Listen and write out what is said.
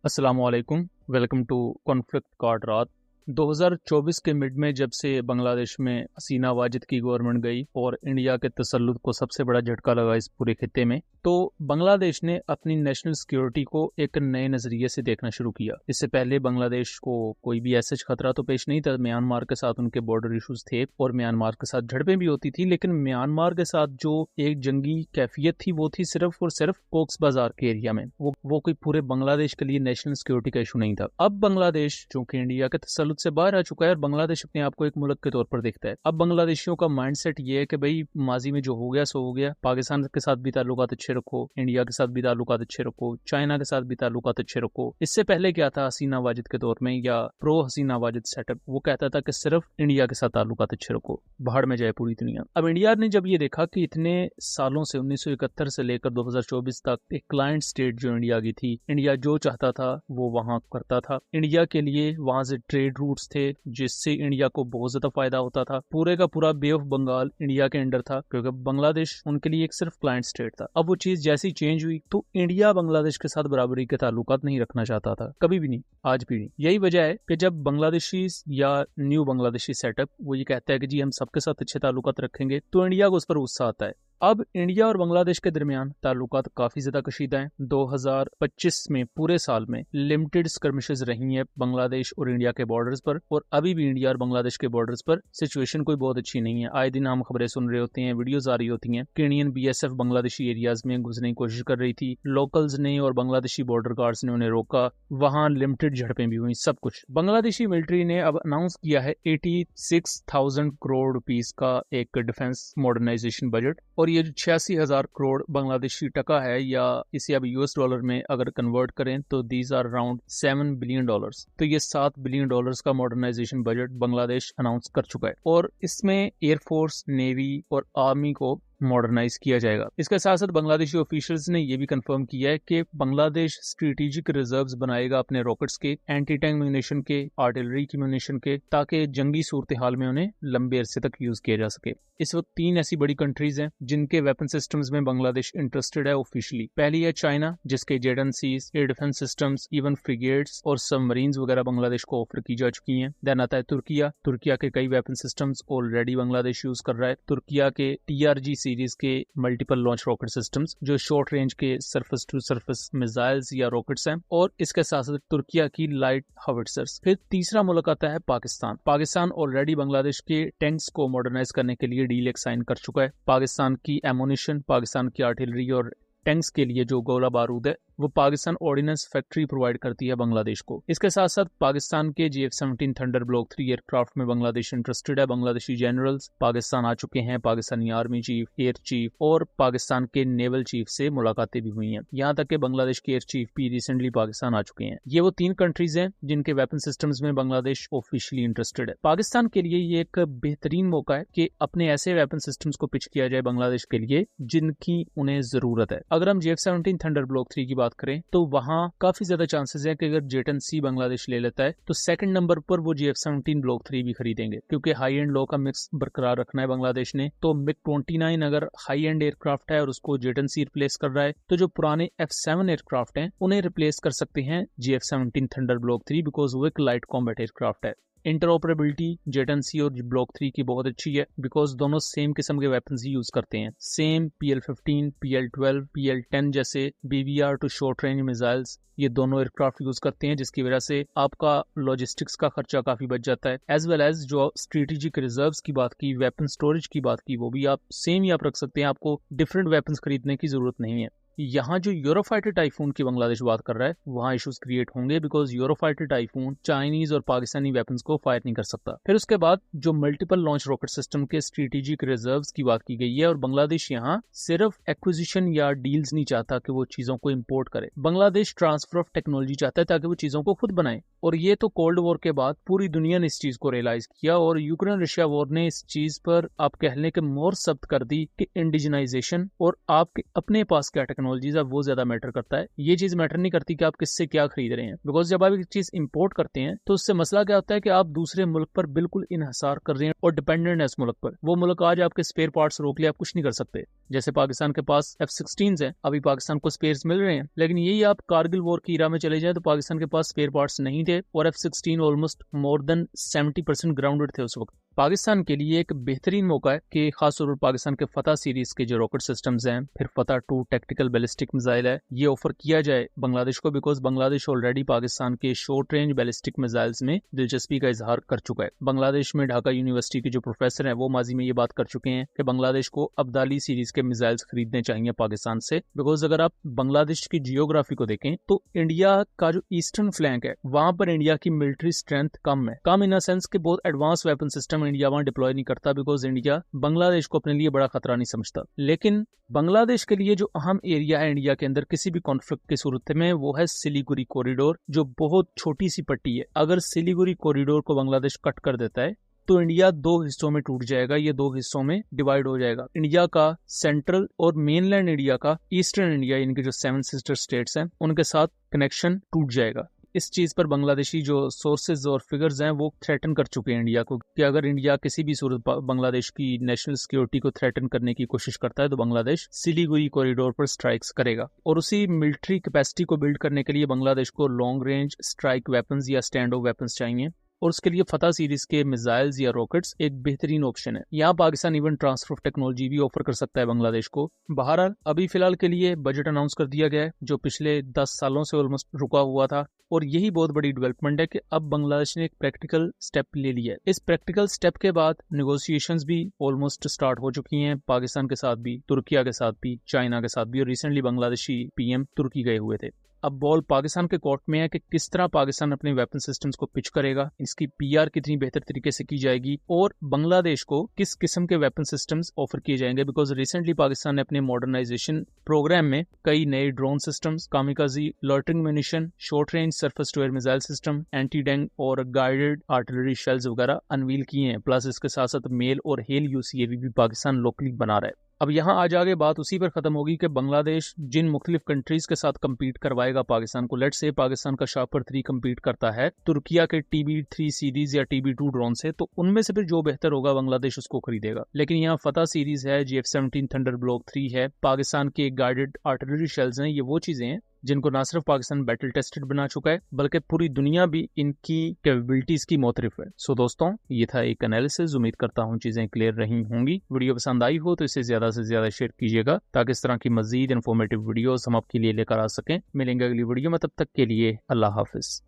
अस्सलामुअलैकुम। Welcome to conflict card रात। 2024 के मिड में जब से बांग्लादेश में हसीना वाजिद की गवर्नमेंट गई और इंडिया के तसल्लुत को सबसे बड़ा झटका लगा इस पूरे खित्ते में, तो बांग्लादेश ने अपनी नेशनल सिक्योरिटी को एक नए नजरिए से देखना शुरू किया। इससे पहले बांग्लादेश को कोई भी ऐसा खतरा तो पेश नहीं था। म्यांमार के साथ उनके बॉर्डर इश्यूज थे और म्यांमार के साथ झड़पें भी होती थी, लेकिन म्यांमार के साथ जो एक जंगी कैफियत थी वो थी सिर्फ और सिर्फ कोक्स बाजार के एरिया में। वो कोई पूरे बांग्लादेश के लिए नेशनल सिक्योरिटी का इशू नहीं था। अब बांग्लादेश जो कि इंडिया के तसल्लुत से बाहर आ चुका है और बांग्लादेश अपने आप को एक मुल्क के तौर पर देखता है। अब बांग्लादेशियों का माइंडसेट ये है कि भाई माजी में जो हो गया सो हो गया, पाकिस्तान के साथ भी ताल्लुकात अच्छे रखो, इंडिया के साथ भी ताल्लुकात अच्छे रखो, चाइना के साथ भी ताल्लुकात अच्छे रखो। इससे पहले क्या था हसीना वाजिद के दौर में या प्रो हसीना वाजिद सेटअप, वो कहता था कि सिर्फ इंडिया के साथ ताल्लुकात अच्छे रखो, बाहर में जाए पूरी दुनिया। अब इंडिया ने जब ये देखा कि इतने सालों से 1971 से लेकर 2024 तक एक क्लाइंट स्टेट जो इंडिया की थी, इंडिया जो चाहता था वो वहां करता था। इंडिया के लिए वहां से ट्रेड रूट्स थे जिससे इंडिया को बहुत ज्यादा फायदा होता था। पूरे का पूरा बे ऑफ बंगाल इंडिया के अंडर था क्योंकि बांग्लादेश उनके लिए एक सिर्फ क्लाइंट स्टेट था। अब वो चीज जैसी चेंज हुई तो इंडिया बांग्लादेश के साथ बराबरी के ताल्लुकात नहीं रखना चाहता था, कभी भी नहीं, आज भी नहीं। यही वजह है कि जब बांग्लादेशी या न्यू बांग्लादेशी सेटअप वो ये कहता है कि जी हम सबके साथ अच्छे ताल्लुकात रखेंगे, तो इंडिया को उस पर गुस्सा आता है। अब इंडिया और बांग्लादेश के दरमियान ताल्लुकात काफी ज्यादा कशीदा हैं। 2025 में पूरे साल में लिमिटेड स्कर्मिशेस रही हैं बांग्लादेश और इंडिया के बॉर्डर्स पर, और अभी भी इंडिया और बांग्लादेश के बॉर्डर्स पर सिचुएशन कोई बहुत अच्छी नहीं है। आए दिन हम खबरें सुन रहे होते हैं, वीडियोस आ रही होती हैं कि इंडियन बीएसएफ बांग्लादेशी एरियाज में घुसने की कोशिश कर रही थी, लोकल्स ने और बांग्लादेशी बॉर्डर गार्ड्स ने उन्हें रोका, वहां लिमिटेड झड़पें भी हुई, सब कुछ। बांग्लादेशी मिलिट्री ने अब अनाउंस किया है 86,000 करोड़ रुपीस का एक डिफेंस मॉडर्नाइजेशन बजट, और ये जो 86,000 करोड़ बांग्लादेशी टका है या इसे अब यूएस डॉलर में अगर कन्वर्ट करें तो दीज आर अराउंड $7 बिलियन। तो ये $7 बिलियन का मॉडर्नाइजेशन बजट बांग्लादेश अनाउंस कर चुका है, और इसमें एयरफोर्स, नेवी और आर्मी को मॉडर्नाइज किया जाएगा। इसके साथ साथ बांग्लादेशी ऑफिशियल्स ने यह भी कंफर्म किया है कि बांग्लादेश स्ट्रेटेजिक रिजर्व्स बनाएगा अपने रॉकेट्स के, एंटी टैंक म्यूनिशन के, आर्टिलरी की म्यूनिशन के, ताकि जंगी सूरत हाल में उन्हें लंबे अरसे तक यूज किया जा सके। इस वक्त 3 ऐसी बड़ी कंट्रीज हैं जिनके वेपन सिस्टम्स में बांग्लादेश इंटरेस्टेड है ऑफिशियली। पहली है चाइना, जिसके jet and seas, air defence systems, even frigates और सबमरीन्स वगैरह बांग्लादेश को ऑफर की जा चुकी हैं। देन आता है तुर्किया के कई weapon systems already Bangladesh use कर रहा है। तुर्किया के TRG सीरीज के मल्टीपल लॉन्च रॉकेट सिस्टम्स जो शॉर्ट रेंज के सरफेस टू सरफेस मिसाइल्स या रॉकेट्स हैं, और इसके साथ साथ तुर्किया की लाइट हॉविट्जर्स। फिर तीसरा मुल्क आता है पाकिस्तान ऑलरेडी बांग्लादेश के टैंक्स को मॉडर्नाइज करने के लिए डील साइन कर चुका है। पाकिस्तान की एमोनिशन, पाकिस्तान की आर्टिलरी और टैंक्स के लिए जो गोला बारूद है वो पाकिस्तान ऑर्डिनेंस फैक्ट्री प्रोवाइड करती है बांग्लादेश को। इसके साथ साथ पाकिस्तान के JF-17 थंडर ब्लॉक 3 एयरक्राफ्ट में बांग्लादेश इंटरेस्टेड है। बांग्लादेशी जनरल्स पाकिस्तान आ चुके हैं, Pakistani army chief, air chief और पाकिस्तान के नेवल चीफ से मुलाकातें भी हुई हैं। यहाँ तक कि बांग्लादेश के एयर चीफ भी रिसेंटली पाकिस्तान आ चुके हैं। ये वो 3 कंट्रीज हैं जिनके वेपन सिस्टम्स में बांग्लादेश ऑफिशियली इंटरेस्टेड है। पाकिस्तान के लिए ये एक बेहतरीन मौका है कि अपने ऐसे वेपन सिस्टम्स को पिच किया जाए बांग्लादेश के लिए जिनकी उन्हें जरूरत है। अगर हम JF-17 थंडर ब्लॉक 3 की बात करें तो वहां काफी ज्यादा चांसेस है कि अगर JET-C बांग्लादेश ले लेता है तो सेकंड नंबर पर वो JF-17 ब्लॉक 3 भी खरीदेंगे, क्योंकि हाई एंड लो का मिक्स बरकरार रखना है बांग्लादेश ने। तो MiG-29 अगर हाई एंड एयरक्राफ्ट है और उसको JET-C रिप्लेस कर रहा है, तो जो पुराने F-7 एयरक्राफ्ट हैं उन्हें रिप्लेस कर सकते हैं JF-17 थंडर ब्लॉक 3, बिकॉज वो एक लाइट कॉम्बैट एयरक्राफ्ट है। इंटरऑपरेबिलिटी JET-C और ब्लॉक 3 की बहुत अच्छी है, बिकॉज दोनों सेम किस्म के वेपन्स ही यूज करते हैं। सेम PL-15, PL-12, PL-10 जैसे BBR to short range missiles ये दोनों एयरक्राफ्ट यूज करते हैं, जिसकी वजह से आपका लॉजिस्टिक्स का खर्चा काफी बच जाता है। एज वेल एज जो स्ट्रेटेजिक रिजर्व्स की बात की, वेपन स्टोरेज की बात की, वो भी आप सेम ही आप रख सकते हैं। आपको डिफरेंट वेपन्स खरीदने की जरूरत नहीं है। यहाँ जो यूरोफाइटर टाइफून की बांग्लादेश बात कर रहा है वहां इश्यूज क्रिएट होंगे, बिकॉज यूरोफाइटर टाइफून चाइनीज और पाकिस्तानी वेपन्स को फायर नहीं कर सकता। फिर उसके बाद जो मल्टीपल लॉन्च रॉकेट सिस्टम के स्ट्रेटेजिक रिजर्व्स की बात की गई है, और बांग्लादेश यहाँ सिर्फ एक्विजिशन या डील्स नहीं चाहता कि वो चीजों को इम्पोर्ट करे, बांग्लादेश ट्रांसफर ऑफ टेक्नोलॉजी चाहता है ताकि वो चीजों को खुद बनाए। और ये तो कोल्ड वॉर के बाद पूरी दुनिया ने इस चीज को रियलाइज किया, और यूक्रेन रशिया वॉर ने इस चीज पर आप कहने के मोर सख्त कर दी कि इंडिजनाइजेशन और आपके अपने पास क्या टेक्नोलॉजीज है वो ज्यादा मैटर करता है। ये चीज मैटर नहीं करती कि आप किससे क्या खरीद रहे हैं, बिकॉज जब आप एक चीज इंपोर्ट करते हैं तो उससे मसला क्या होता है कि आप दूसरे मुल्क पर बिल्कुल इन्हिसार कर रहे हैं और डिपेंडेंट है इस मुल्क पर। वो मुल्क आज आपके स्पेयर पार्ट्स रोक ले, आप कुछ नहीं कर सकते। जैसे पाकिस्तान के पास F-16 है, अभी पाकिस्तान को स्पेयर्स मिल रहे हैं, लेकिन यही आप कारगिल वॉर की इरा में चले जाए तो पाकिस्तान के पास स्पेयर पार्ट्स नहीं थे और F-16 almost more than 70% grounded थे उस वक्त। पाकिस्तान के लिए एक बेहतरीन मौका है कि खासतौर पर पाकिस्तान के फतह सीरीज के जो रॉकेट सिस्टम्स हैं, फिर फतह 2 टैक्टिकल बैलिस्टिक मिसाइल है, ये ऑफर किया जाए बांग्लादेश को, बिकॉज बांग्लादेश ऑलरेडी पाकिस्तान के शॉर्ट रेंज बैलिस्टिक मिसाइल्स में दिलचस्पी का इजहार कर चुका है। बांग्लादेश में ढाका यूनिवर्सिटी के जो प्रोफेसर हैं वो माजी में ये बात कर चुके हैं कि बांग्लादेश को अब्दाली सीरीज के मिसाइल्स खरीदने चाहिए पाकिस्तान से, बिकॉज अगर आप बांग्लादेश की जियोग्राफी को देखें तो इंडिया का जो ईस्टर्न फ्लैंक है वहां पर इंडिया की मिलिट्री स्ट्रेंथ कम है। कम इन सेंस के बहुत एडवांस वेपन सिस्टम इंडिया वहां डिप्लॉय नहीं करता, बिकॉज इंडिया बांग्लादेश को अपने लिए बड़ा खतरा नहीं समझता। लेकिन बांग्लादेश के लिए जो अहम एरिया है इंडिया के अंदर किसी भी कॉन्फ्लिक्ट की सूरत में, वो है सिलीगुड़ी कॉरिडोर, जो बहुत छोटी सी पट्टी है। अगर सिलीगुड़ी कॉरिडोर को बांग्लादेश कट कर देता है तो इंडिया दो हिस्सों में टूट जाएगा, ये दो हिस्सों में डिवाइड हो जाएगा। इंडिया का सेंट्रल और मेनलैंड इंडिया का ईस्टर्न इंडिया, इनके जो 7 सिस्टर स्टेट्स हैं उनके साथ कनेक्शन टूट जाएगा। इस चीज पर बांग्लादेशी जो सोर्सेज और फिगर्स हैं वो थ्रेटन कर चुके हैं इंडिया को कि अगर इंडिया किसी भी सूरत बांग्लादेश की नेशनल सिक्योरिटी को थ्रेटन करने की कोशिश करता है तो बांग्लादेश सिलीगुड़ी कॉरिडोर पर स्ट्राइक्स करेगा। और उसी मिलिट्री कैपेसिटी को बिल्ड करने के लिए बांग्लादेश को लॉन्ग रेंज स्ट्राइक वेपन्स या स्टैंड ऑफ वेपन्स चाहिए, और उसके लिए फतह सीरीज के मिसाइल्स या रॉकेट्स एक बेहतरीन ऑप्शन है। यहाँ Pakistan even transfer of technology भी ऑफर कर सकता है बांग्लादेश को। बहरहाल अभी फिलहाल के लिए बजट अनाउंस कर दिया गया है जो पिछले 10 सालों से ऑलमोस्ट रुका हुआ था, और यही बहुत बड़ी डेवलपमेंट है कि अब बांग्लादेश ने एक प्रैक्टिकल स्टेप ले लिया है। इस प्रैक्टिकल स्टेप के बाद नेगोशिएशंस भी ऑलमोस्ट स्टार्ट हो चुकी हैं, पाकिस्तान के साथ भी, तुर्किया के साथ भी, चाइना के साथ भी, और रिसेंटली बांग्लादेशी पीएम तुर्की गए हुए थे। अब बॉल पाकिस्तान के कोर्ट में है कि किस तरह पाकिस्तान अपने वेपन सिस्टम्स को पिच करेगा, इसकी पीआर कितनी बेहतर तरीके से की जाएगी, और बांग्लादेश को किस किस्म के वेपन सिस्टम्स ऑफर किए जाएंगे। बिकॉज रिसेंटली पाकिस्तान ने अपने मॉडर्नाइजेशन प्रोग्राम में कई नए drone systems, kamikaze loitering munition, short range surface to air missile system, anti tank और गाइडेड आर्टिलरी शेल्स वगैरह अनवील किए हैं। प्लस इसके साथ साथ मेल और हेल यूसीएवी भी पाकिस्तान लोकली बना रहा है। अब यहाँ आ जाके बात उसी पर खत्म होगी कि बांग्लादेश जिन मुख्तलिफ कंट्रीज के साथ कम्पीट करवाएगा पाकिस्तान को, लेट्स से पाकिस्तान का शापर 3 कम्पीट करता है तुर्किया के TB3 सीरीज या TB2 ड्रोन से, तो उनमें से फिर जो बेहतर होगा बांग्लादेश उसको खरीदेगा। लेकिन यहाँ फतह सीरीज है, GF-17 थंडर ब्लॉक 3 है, पाकिस्तान के गाइडेड आर्टिलरी शेल्स हैं, ये वो चीजें हैं जिनको ना सिर्फ पाकिस्तान बैटल टेस्टेड बना चुका है बल्कि पूरी दुनिया भी इनकी कैपेबिलिटीज की मोतरिफ है। सो दोस्तों, ये था एक एनालिसिस। उम्मीद करता हूँ चीजें क्लियर रही होंगी। वीडियो पसंद आई हो तो इसे ज्यादा से ज्यादा शेयर कीजिएगा ताकि इस तरह की मजीद इन्फॉर्मेटिव वीडियोस हम आपके लिए लेकर आ सकें। मिलेंगे अगली वीडियो में, तब तक के लिए अल्लाह हाफिज।